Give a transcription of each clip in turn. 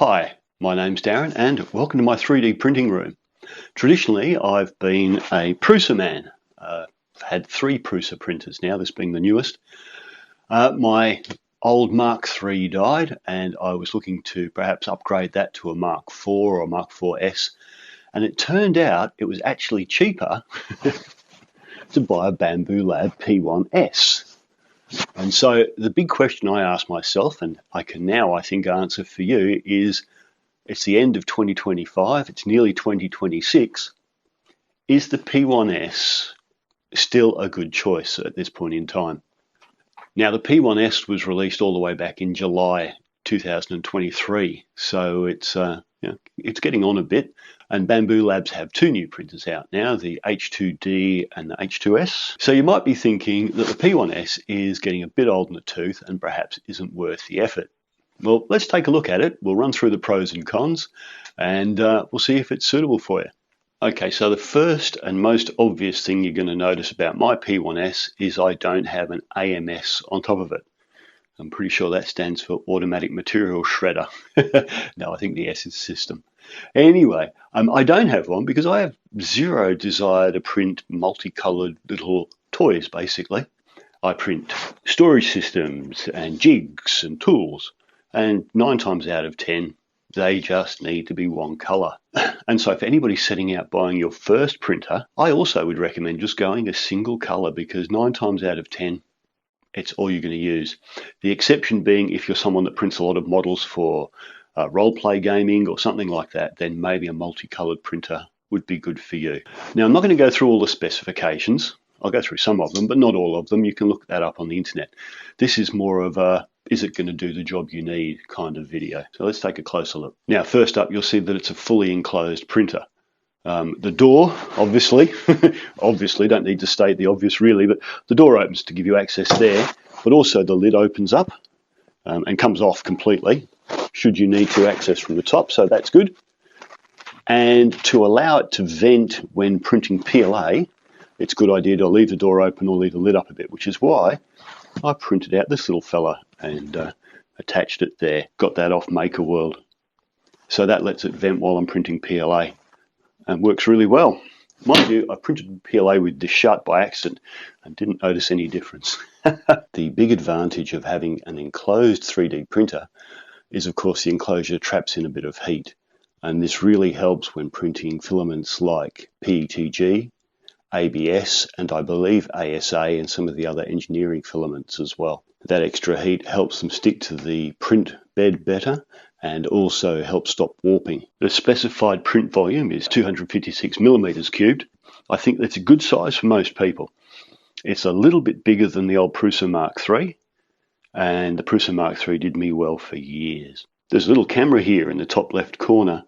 Hi, my name's Darren and welcome to my 3D printing room. Traditionally, I've been a Prusa man. I've had 3 Prusa printers now, this being the newest. My old Mark III died and I was looking to perhaps upgrade that to a Mark IV or a Mark IV-S, and it turned out it was actually cheaper to buy a Bambu Labs P1S. And so the big question I ask myself, and I can now, I think, answer for you, is it's the end of 2025, it's nearly 2026. Is the P1S still a good choice at this point in time? Now, the P1S was released all the way back in July 2023, so it's getting on a bit. And Bambu Labs have 2 new printers out now, the H2D and the H2S. So you might be thinking that the P1S is getting a bit old in the tooth and perhaps isn't worth the effort. Well, let's take a look at it. We'll run through the pros and cons, and we'll see if it's suitable for you. Okay, so the first and most obvious thing you're going to notice about my P1S is I don't have an AMS on top of it. I'm pretty sure that stands for Automatic Material Shredder. No, I think the S is system. Anyway, I don't have one because I have zero desire to print multicolored little toys, basically. I print storage systems and jigs and tools, and 9 times out of 10, they just need to be one color. And so if anybody's setting out buying your first printer, I also would recommend just going a single color, because 9 times out of 10, it's all you're going to use. The exception being if you're someone that prints a lot of models for role-play gaming or something like that, then maybe a multicolored printer would be good for you. Now, I'm not going to go through all the specifications. I'll go through some of them, but not all of them. You can look that up on the internet. This is more of a, is it going to do the job you need kind of video. So let's take a closer look. Now, first up, you'll see that it's a fully enclosed printer. The door, obviously, don't need to state the obvious really, but the door opens to give you access there, but also the lid opens up and comes off completely should you need to access from the top, so that's good. And to allow it to vent when printing PLA, it's a good idea to leave the door open or leave the lid up a bit, which is why I printed out this little fella and attached it there. Got that off Maker World. So that lets it vent while I'm printing PLA and works really well. Mind you, I printed PLA with this shut by accident and didn't notice any difference. The big advantage of having an enclosed 3D printer is, of course, the enclosure traps in a bit of heat. And this really helps when printing filaments like PETG, ABS, and I believe ASA and some of the other engineering filaments as well. That extra heat helps them stick to the print bed better and also helps stop warping. The specified print volume is 256 millimeters cubed. I think that's a good size for most people. It's a little bit bigger than the old Prusa Mark III, and the Prusa Mark III did me well for years. There's a little camera here in the top left corner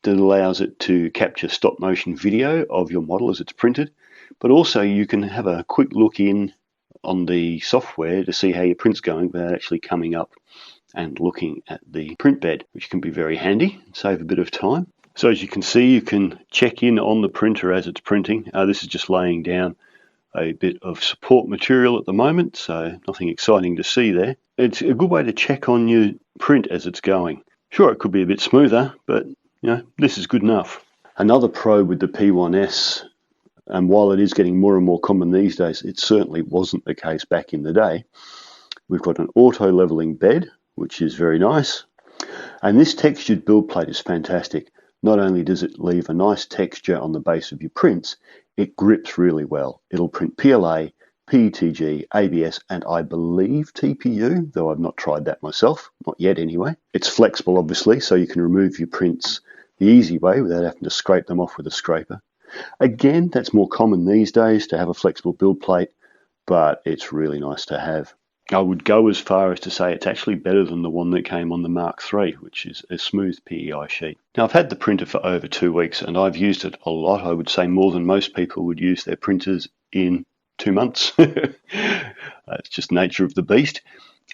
that allows it to capture stop motion video of your model as it's printed, but also you can have a quick look in on the software to see how your print's going without actually coming up and looking at the print bed, which can be very handy and save a bit of time. So as you can see, you can check in on the printer as it's printing. This is just laying down a bit of support material at the moment, so nothing exciting to see there. It's a good way to check on your print as it's going. Sure, it could be a bit smoother, but this is good enough. Another pro with the P1S, and while it is getting more and more common these days, it certainly wasn't the case back in the day. We've got an auto leveling bed, which is very nice. And this textured build plate is fantastic. Not only does it leave a nice texture on the base of your prints, it grips really well. It'll print PLA, PETG, ABS, and I believe TPU, though I've not tried that myself, not yet anyway. It's flexible, obviously, so you can remove your prints the easy way without having to scrape them off with a scraper. Again, that's more common these days to have a flexible build plate, but it's really nice to have. I would go as far as to say it's actually better than the one that came on the Mark III, which is a smooth PEI sheet. Now, I've had the printer for over 2 weeks and I've used it a lot. I would say more than most people would use their printers in 2 months. It's just nature of the beast.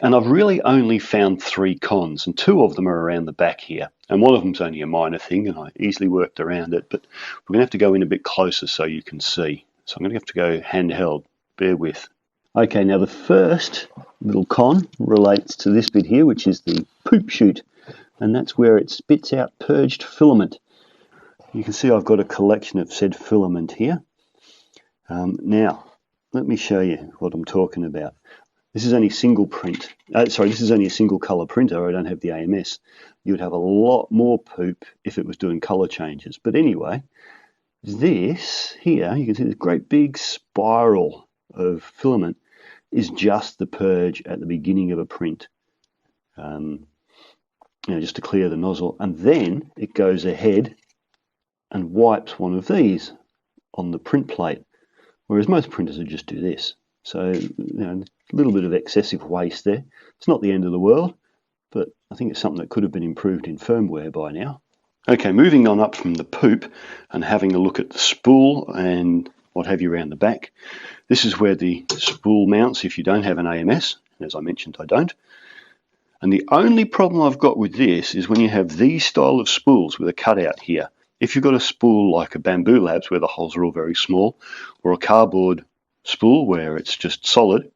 And I've really only found 3 cons, and 2 of them are around the back here. And one of them's only a minor thing and I easily worked around it, but we're going to have to go in a bit closer so you can see. So I'm going to have to go handheld. Bear with. Okay, now the first little con relates to this bit here, which is the poop chute and that's where it spits out purged filament. You can see I've got a collection of said filament here. Now, let me show you what I'm talking about. This is only single print. This is only a single color printer. I don't have the AMS. You would have a lot more poop if it was doing color changes. But anyway, this here, you can see this great big spiral of filament is just the purge at the beginning of a print. Just to clear the nozzle, and then it goes ahead and wipes one of these on the print plate, whereas most printers would just do this. So, a little bit of excessive waste there. It's not the end of the world, but I think it's something that could have been improved in firmware by now. Okay, moving on up from the poop and having a look at the spool and what have you around the back. This is where the spool mounts if you don't have an AMS. As I mentioned, I don't. And the only problem I've got with this is when you have these style of spools with a cutout here. If you've got a spool like a Bambu Labs where the holes are all very small, or a cardboard spool where it's just solid,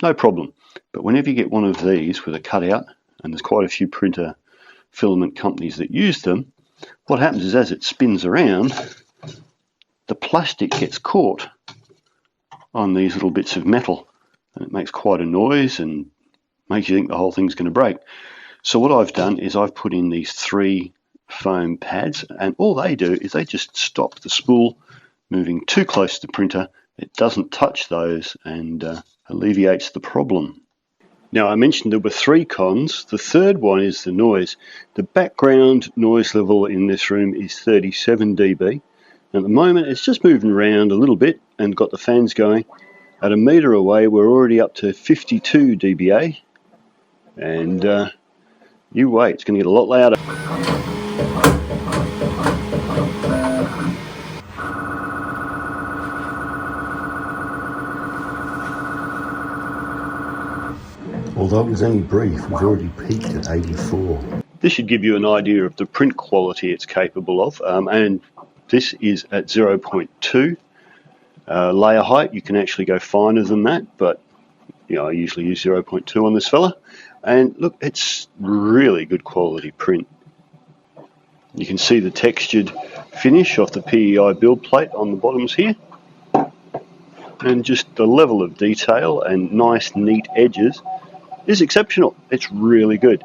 no problem. But whenever you get one of these with a cutout, and there's quite a few printer filament companies that use them, what happens is as it spins around, the plastic gets caught on these little bits of metal, and it makes quite a noise and makes you think the whole thing's going to break. So what I've done is I've put in these 3 foam pads, and all they do is they just stop the spool moving too close to the printer. It doesn't touch those and alleviates the problem. Now, I mentioned there were 3 cons. The third one is the noise. The background noise level in this room is 37 dB. At the moment it's just moving around a little bit and got the fans going. At a metre away we're already up to 52 dBA. And you wait, it's going to get a lot louder. Although it was only brief, we've already peaked at 84. This should give you an idea of the print quality it's capable of, and this is at 0.2 layer height. You can actually go finer than that, but I usually use 0.2 on this fella. And look, it's really good quality print. You can see the textured finish off the PEI build plate on the bottoms here. And just the level of detail and nice neat edges is exceptional. It's really good.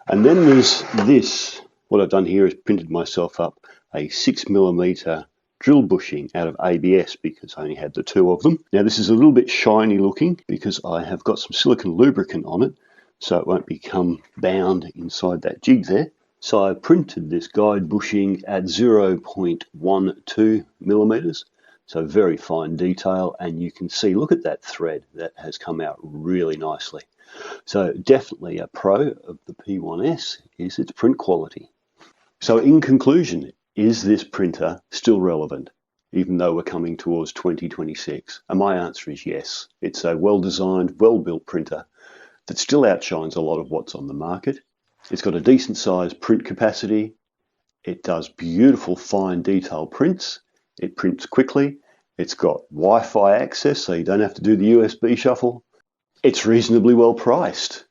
And then there's this. What I've done here is printed myself up a 6mm drill bushing out of ABS because I only had the 2 of them. Now this is a little bit shiny looking because I have got some silicone lubricant on it, so it won't become bound inside that jig there. So I printed this guide bushing at 0.12mm, so very fine detail, and you can see, look at that thread, that has come out really nicely. So definitely a pro of the P1S is its print quality. So in conclusion, is this printer still relevant, even though we're coming towards 2026? And my answer is yes. It's a well-designed, well-built printer that still outshines a lot of what's on the market. It's got a decent sized print capacity. It does beautiful fine detail prints. It prints quickly. It's got Wi-Fi access, so you don't have to do the USB shuffle. It's reasonably well priced.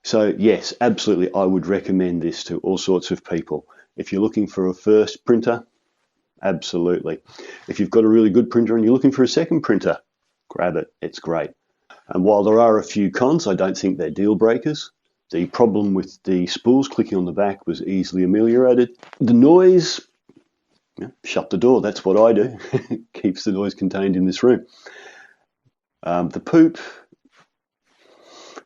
So yes, absolutely, I would recommend this to all sorts of people. If you're looking for a first printer, absolutely. If you've got a really good printer and you're looking for a second printer, grab it, it's great. And while there are a few cons, I don't think they're deal breakers. The problem with the spools clicking on the back was easily ameliorated. The noise, shut the door, that's what I do. Keeps the noise contained in this room. The poop,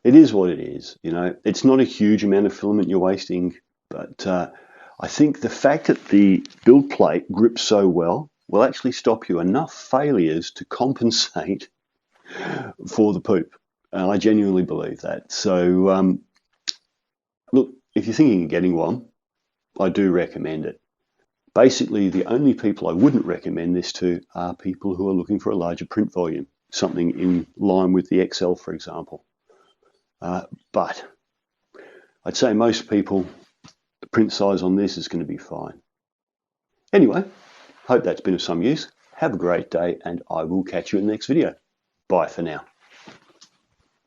it is what it is. It's not a huge amount of filament you're wasting, but I think the fact that the build plate grips so well will actually stop you enough failures to compensate for the poop. And I genuinely believe that. So look, if you're thinking of getting one, I do recommend it. Basically, the only people I wouldn't recommend this to are people who are looking for a larger print volume, something in line with the XL, for example. But I'd say most people, the print size on this is going to be fine. Anyway, hope that's been of some use. Have a great day, and I will catch you in the next video. Bye for now.